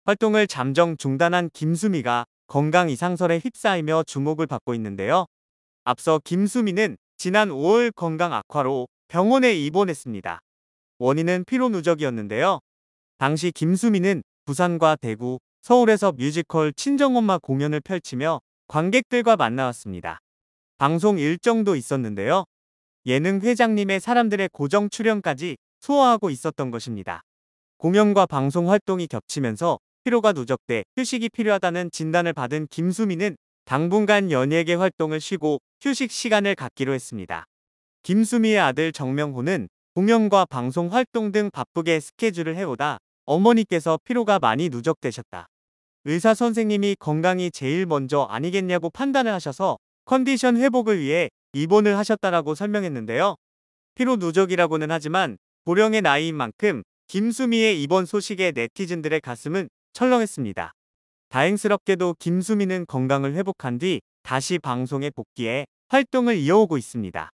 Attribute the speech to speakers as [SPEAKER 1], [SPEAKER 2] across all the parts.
[SPEAKER 1] 활동을 잠정 중단한 김수미가 건강 이상설에 휩싸이며 주목을 받고 있는데요. 앞서 김수미는 지난 5월 건강 악화로 병원에 입원했습니다. 원인은 피로 누적이었는데요. 당시 김수미는 부산과 대구, 서울에서 뮤지컬 친정엄마 공연을 펼치며 관객들과 만나왔습니다. 방송 일정도 있었는데요. 예능 회장님의 사람들의 고정 출연까지 소화하고 있었던 것입니다. 공연과 방송 활동이 겹치면서 피로가 누적돼 휴식이 필요하다는 진단을 받은 김수미는 당분간 연예계 활동을 쉬고 휴식 시간을 갖기로 했습니다. 김수미의 아들 정명호는 공연과 방송 활동 등 바쁘게 스케줄을 해오다 어머니께서 피로가 많이 누적되셨다. 의사 선생님이 건강이 제일 먼저 아니겠냐고 판단을 하셔서 컨디션 회복을 위해 입원을 하셨다라고 설명했는데요. 피로 누적이라고는 하지만 고령의 나이인 만큼 김수미의 입원 소식에 네티즌들의 가슴은 철렁했습니다. 다행스럽게도 김수미는 건강을 회복한 뒤 다시 방송에 복귀해 활동을 이어오고 있습니다.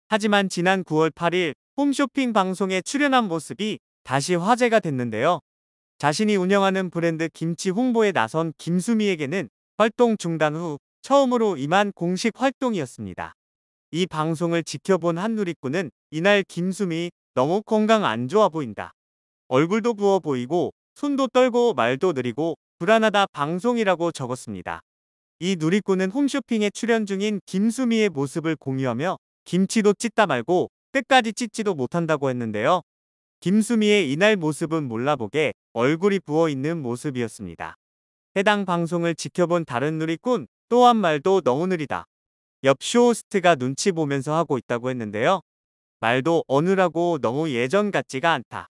[SPEAKER 1] 하지만 지난 9월 8일 홈쇼핑 방송에 출연한 모습이 다시 화제가 됐는데요. 자신이 운영하는 브랜드 김치 홍보에 나선 김수미에게는 활동 중단 후 처음으로 임한 공식 활동이었습니다. 이 방송을 지켜본 한 누리꾼은 이날 김수미 너무 건강 안 좋아 보인다. 얼굴도 부어 보이고 손도 떨고 말도 느리고 불안하다 방송이라고 적었습니다. 이 누리꾼은 홈쇼핑에 출연 중인 김수미의 모습을 공유하며 김치도 찢다 말고 끝까지 찢지도 못한다고 했는데요. 김수미의 이날 모습은 몰라보게 얼굴이 부어있는 모습이었습니다. 해당 방송을 지켜본 다른 누리꾼 또한 말도 너무 느리다. 옆 쇼호스트가 눈치 보면서 하고 있다고 했는데요. 말도 어느라고 너무 예전 같지가 않다.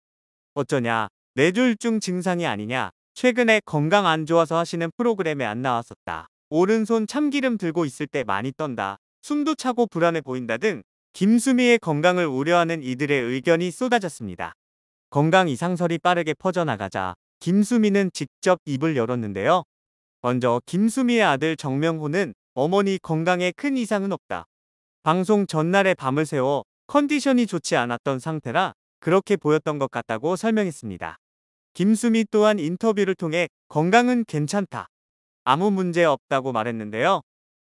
[SPEAKER 1] 어쩌냐, 뇌졸중 증상이 아니냐, 최근에 건강 안 좋아서 하시는 프로그램에 안 나왔었다. 오른손 참기름 들고 있을 때 많이 떤다. 숨도 차고 불안해 보인다 등 김수미의 건강을 우려하는 이들의 의견이 쏟아졌습니다. 건강 이상설이 빠르게 퍼져나가자 김수미는 직접 입을 열었는데요. 먼저 김수미의 아들 정명호는 어머니 건강에 큰 이상은 없다. 방송 전날에 밤을 새워 컨디션이 좋지 않았던 상태라 그렇게 보였던 것 같다고 설명했습니다. 김수미 또한 인터뷰를 통해 건강은 괜찮다. 아무 문제 없다고 말했는데요.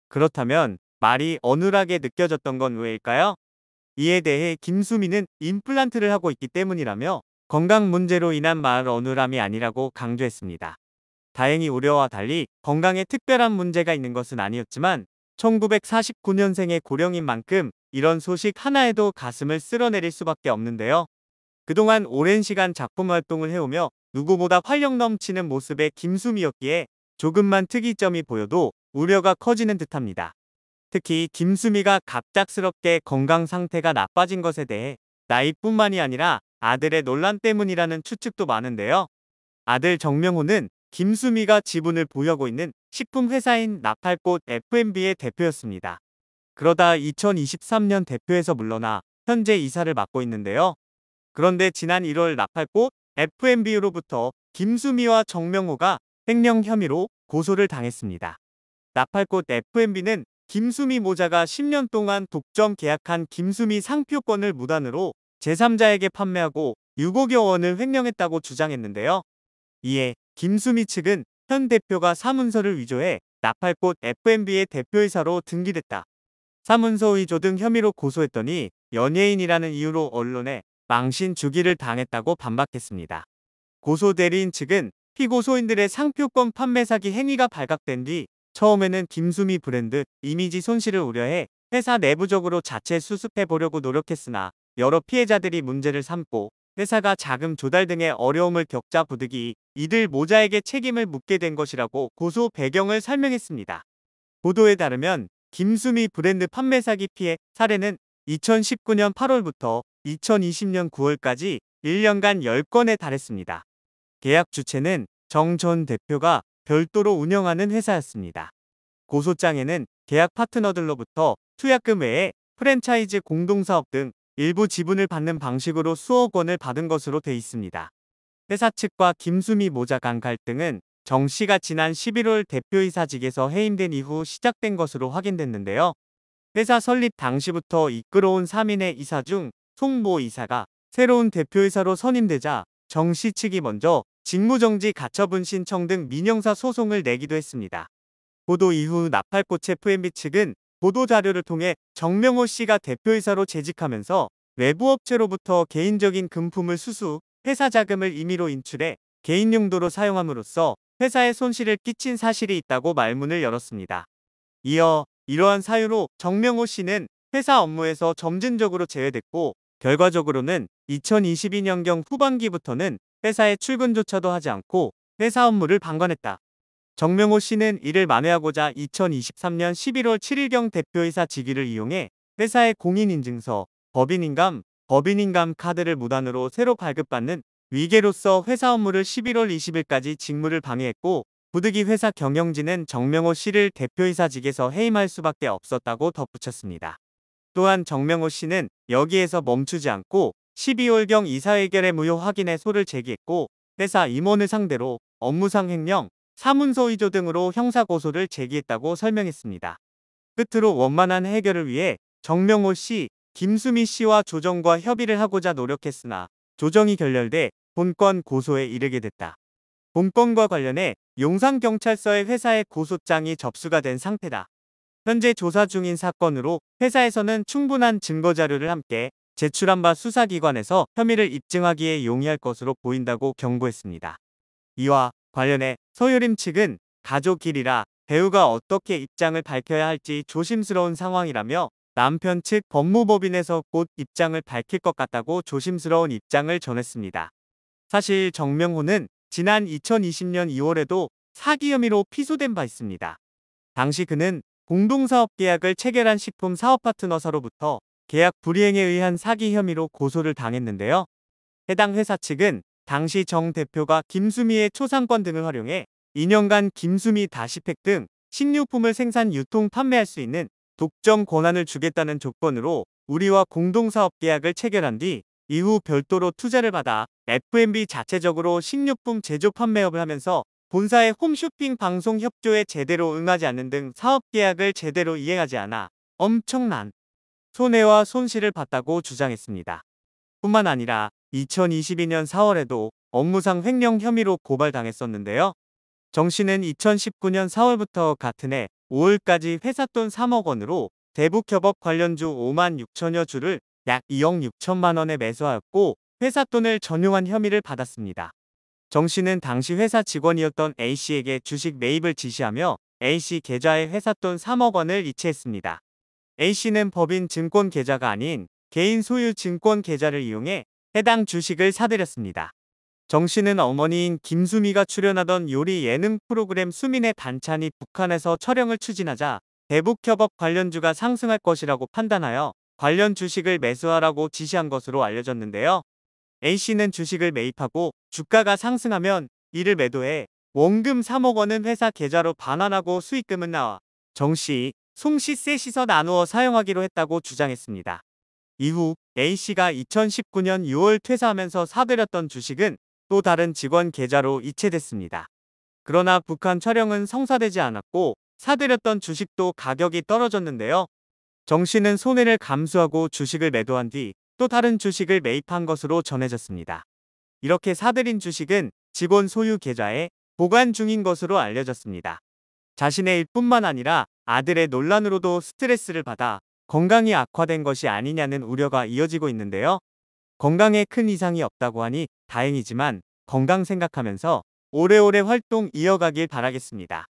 [SPEAKER 1] 그렇다면 말이 어눌하게 느껴졌던 건 왜일까요? 이에 대해 김수미는 임플란트를 하고 있기 때문이라며 건강 문제로 인한 말 어눌함이 아니라고 강조했습니다. 다행히 우려와 달리 건강에 특별한 문제가 있는 것은 아니었지만 1949년생의 고령인 만큼 이런 소식 하나에도 가슴을 쓸어내릴 수밖에 없는데요. 그동안 오랜 시간 작품 활동을 해오며 누구보다 활력 넘치는 모습의 김수미였기에 조금만 특이점이 보여도 우려가 커지는 듯합니다. 특히 김수미가 갑작스럽게 건강 상태가 나빠진 것에 대해 나이뿐만이 아니라 아들의 논란 때문이라는 추측도 많은데요. 아들 정명호는 김수미가 지분을 보유하고 있는 식품 회사인 나팔꽃 F&B의 대표였습니다. 그러다 2023년 대표에서 물러나 현재 이사를 맡고 있는데요. 그런데 지난 1월 나팔꽃 F&B로부터 김수미와 정명호가 횡령 혐의로 고소를 당했습니다. 나팔꽃 F&B는 김수미 모자가 10년 동안 독점 계약한 김수미 상표권을 무단으로 제3자에게 판매하고 6억여 원을 횡령했다고 주장했는데요. 이에 김수미 측은 현 대표가 사문서를 위조해 나팔꽃 F&B의 대표이사로 등기됐다. 사문서 위조 등 혐의로 고소했더니 연예인이라는 이유로 언론에 망신 주기를 당했다고 반박했습니다. 고소 대리인 측은 피고소인들의 상표권 판매 사기 행위가 발각된 뒤 처음에는 김수미 브랜드 이미지 손실을 우려해 회사 내부적으로 자체 수습해 보려고 노력했으나 여러 피해자들이 문제를 삼고 회사가 자금 조달 등의 어려움을 겪자 부득이 이들 모자에게 책임을 묻게 된 것이라고 고소 배경을 설명했습니다. 보도에 따르면 김수미 브랜드 판매 사기 피해 사례는 2019년 8월부터 2020년 9월까지 1년간 10건에 달했습니다. 계약 주체는 정 전 대표가 별도로 운영하는 회사였습니다. 고소장에는 계약 파트너들로부터 투약금 외에 프랜차이즈 공동사업 등 일부 지분을 받는 방식으로 수억 원을 받은 것으로 돼 있습니다. 회사 측과 김수미 모자 간 갈등은 정 씨가 지난 11월 대표이사직에서 해임된 이후 시작된 것으로 확인됐는데요. 회사 설립 당시부터 이끌어온 3인의 이사 중 송 모 이사가 새로운 대표이사로 선임되자 정 씨 측이 먼저 직무정지 가처분 신청 등 민형사 소송을 내기도 했습니다. 보도 이후 나팔꽃 FMB 측은 보도자료를 통해 정명호 씨가 대표이사로 재직하면서 외부 업체로부터 개인적인 금품을 수수, 회사 자금을 임의로 인출해 개인 용도로 사용함으로써 회사에 손실을 끼친 사실이 있다고 말문을 열었습니다. 이어 이러한 사유로 정명호 씨는 회사 업무에서 점진적으로 제외됐고 결과적으로는 2022년경 후반기부터는 회사에 출근조차도 하지 않고 회사 업무를 방관했다. 정명호 씨는 이를 만회하고자 2023년 11월 7일경 대표이사 직위를 이용해 회사의 공인인증서, 법인인감 카드를 무단으로 새로 발급받는 위계로서 회사 업무를 11월 20일까지 직무를 방해했고 부득이 회사 경영진은 정명호 씨를 대표이사직에서 해임할 수밖에 없었다고 덧붙였습니다. 또한 정명호 씨는 여기에서 멈추지 않고 12월경 이사회견의 무효 확인에 소를 제기했고 회사 임원을 상대로 업무상 횡령, 사문서 위조 등으로 형사고소를 제기했다고 설명했습니다. 끝으로 원만한 해결을 위해 정명호 씨, 김수미 씨와 조정과 협의를 하고자 노력했으나 조정이 결렬돼 본건 고소에 이르게 됐다. 본건과 관련해 용산경찰서에 회사의 고소장이 접수가 된 상태다. 현재 조사 중인 사건으로 회사에서는 충분한 증거자료를 함께 제출한 바 수사기관에서 혐의를 입증하기에 용이할 것으로 보인다고 경고했습니다. 이와 관련해 서유림 측은 가족일이라 배우가 어떻게 입장을 밝혀야 할지 조심스러운 상황이라며 남편 측 법무법인에서 곧 입장을 밝힐 것 같다고 조심스러운 입장을 전했습니다. 사실 정명호는 지난 2020년 2월에도 사기 혐의로 피소된 바 있습니다. 당시 그는 공동사업 계약을 체결한 식품 사업 파트너사로부터 계약 불이행에 의한 사기 혐의로 고소를 당했는데요. 해당 회사 측은 당시 정 대표가 김수미의 초상권 등을 활용해 2년간 김수미 다시팩 등 식료품을 생산, 유통, 판매할 수 있는 독점 권한을 주겠다는 조건으로 우리와 공동사업 계약을 체결한 뒤 이후 별도로 투자를 받아 FMB 자체적으로 식료품 제조 판매업을 하면서 본사의 홈쇼핑 방송 협조에 제대로 응하지 않는 등 사업 계약을 제대로 이행하지 않아 엄청난 손해와 손실을 봤다고 주장했습니다. 뿐만 아니라 2022년 4월에도 업무상 횡령 혐의로 고발당했었는데요. 정 씨는 2019년 4월부터 같은 해 5월까지 회사 돈 3억 원으로 대북협업 관련주 5만 6천여 주를 약 2억 6천만 원에 매수하였고 회사 돈을 전용한 혐의를 받았습니다. 정 씨는 당시 회사 직원이었던 A씨에게 주식 매입을 지시하며 A씨 계좌에 회사 돈 3억 원을 이체했습니다. A씨는 법인 증권 계좌가 아닌 개인 소유 증권 계좌를 이용해 해당 주식을 사들였습니다. 정 씨는 어머니인 김수미가 출연하던 요리 예능 프로그램 수민의 반찬이 북한에서 촬영을 추진하자 대북협업 관련주가 상승할 것이라고 판단하여 관련 주식을 매수하라고 지시한 것으로 알려졌는데요. A씨는 주식을 매입하고 주가가 상승하면 이를 매도해 원금 3억 원은 회사 계좌로 반환하고 수익금은 나와 정 씨, 송 씨 셋이서 나누어 사용하기로 했다고 주장했습니다. 이후 A씨가 2019년 6월 퇴사하면서 사들였던 주식은 또 다른 직원 계좌로 이체됐습니다. 그러나 북한 촬영은 성사되지 않았고 사들였던 주식도 가격이 떨어졌는데요. 정 씨는 손해를 감수하고 주식을 매도한 뒤 또 다른 주식을 매입한 것으로 전해졌습니다. 이렇게 사들인 주식은 직원 소유 계좌에 보관 중인 것으로 알려졌습니다. 자신의 일뿐만 아니라 아들의 논란으로도 스트레스를 받아 건강이 악화된 것이 아니냐는 우려가 이어지고 있는데요. 건강에 큰 이상이 없다고 하니 다행이지만 건강 생각하면서 오래오래 활동 이어가길 바라겠습니다.